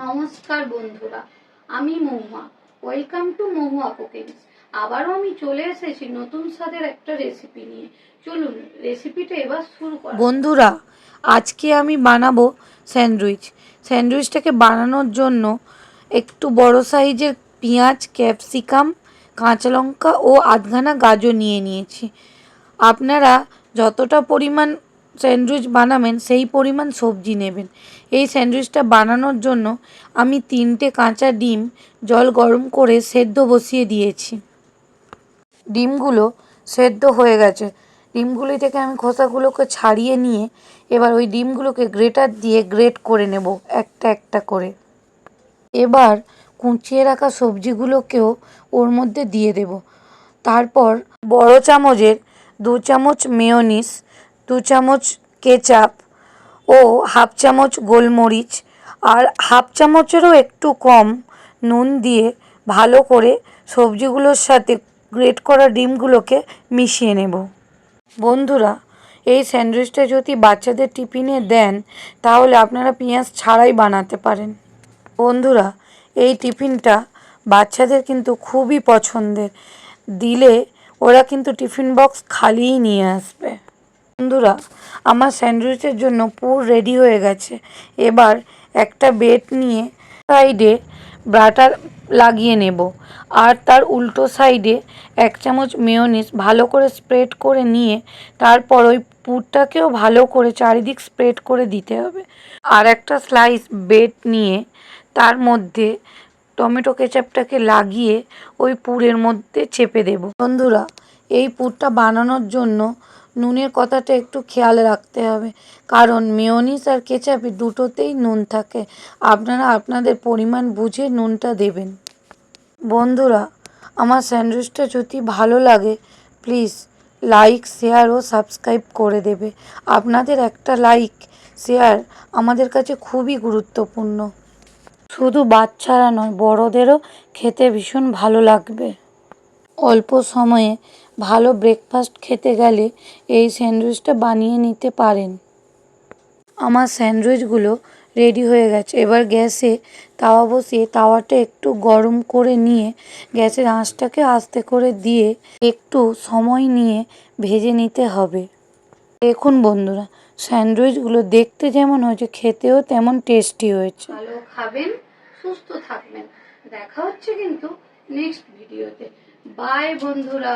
নমস্কার বন্ধুরা, আমি Mahua. Welcome to Mahua cookings. আবারও আমি চলে এসেছি নতুন স্বাদের একটা রেসিপি নিয়ে। চলুন রেসিপিটা এবার শুরু করা। বন্ধুরা, আজকে আমি বানাবো স্যান্ডউইচ। স্যান্ডউইচটাকে বানানোর জন্য একটু বড় সাইজের পেঁয়াজ, ক্যাপসিকাম, কাঁচা লঙ্কা ও আধখানা গাজর নিয়ে নিয়েছি। আপনারা যতটা পরিমাণ স্যান্ডউইচ বানাবেন সেই পরিমাণ সবজি নেবেন। এই স্যান্ডউইচটা বানানোর জন্য আমি 3টে কাঁচা ডিম জল গরম করে সেদ্ধ বসিয়ে দিয়েছি। ডিমগুলো সেদ্ধ হয়ে গেছে। ডিমগুলি থেকে আমি খোসাগুলোকে ছাড়িয়ে নিয়ে এবার ওই ডিমগুলোকে গ্রেটার দিয়ে গ্রেট করে নেব একটা একটা করে। এবার কুচিয়ে রাখা সবজিগুলোকেও ওর মধ্যে দিয়ে দেব। তারপর বড় চামচের 2 চামচ মেয়োনিজ, 2 চামচ কেচাপ ও হাফ চামচ গোলমরিচ আর হাফ চামচেরও একটু কম নুন দিয়ে ভালো করে সবজিগুলোর সাথে গ্রেট করা ডিমগুলোকে মিশিয়ে নেব। বন্ধুরা, এই স্যান্ডউইচটা যদি বাচ্চাদের টিফিনে দেন তাহলে আপনারা পেঁয়াজ ছাড়াই বানাতে পারেন। বন্ধুরা, এই টিফিনটা বাচ্চাদের কিন্তু খুবই পছন্দের। দিলে ওরা কিন্তু টিফিন বক্স খালিই নিয়ে আসবে। বন্ধুরা, আমার স্যান্ডউইচের জন্য পুর রেডি হয়ে গেছে। এবার একটা বেড নিয়ে সাইডে বাটার লাগিয়ে নেব আর তার উল্টো সাইডে 1 চামচ মেয়োনিজ ভালো করে স্প্রেড করে নিয়ে তারপর ওই পুরটাকেও ভালো করে চারিদিক স্প্রেড করে দিতে হবে। আর একটা স্লাইস ব্রেড নিয়ে তার মধ্যে টমেটো কেচাপটাকে লাগিয়ে ওই পুরের মধ্যে চেপে দেব। বন্ধুরা, এই পুরটা বানানোর জন্য নুনের কথাটা একটু খেয়াল রাখতে হবে, কারণ মেয়োনিজ আর কেচাপে দুটোতেই নুন থাকে। আপনারা আপনাদের পরিমাণ বুঝে নুনটা দেবেন। বন্ধুরা, আমার স্যান্ডউইচটা যদি ভালো লাগে প্লিজ লাইক, শেয়ার ও সাবস্ক্রাইব করে দেবে। আপনাদের একটা লাইক, শেয়ার আমাদের কাছে খুবই গুরুত্বপূর্ণ। শুধু বাচ্চারা নয়, বড়দেরও খেতে ভীষণ ভালো লাগবে। অল্প সময়ে ভালো ব্রেকফাস্ট খেতে গেলে এই স্যান্ডউইচটা বানিয়ে নিতে পারেন। আমার স্যান্ডউইচগুলো রেডি হয়ে গেছে। এবার গ্যাসে তাওয়া বসিয়ে তাওয়াটা একটু গরম করে নিয়ে গ্যাসের আঁচটাকে আস্তে করে দিয়ে একটু সময় নিয়ে ভেজে নিতে হবে। দেখুন বন্ধুরা, স্যান্ডউইচগুলো দেখতে যেমন হয়েছে খেতেও তেমন টেস্টি হয়েছে। ভালো খাবেন, সুস্থ থাকবেন। দেখা হচ্ছে কিন্তু নেক্সট ভিডিওতে। বাই বন্ধুরা।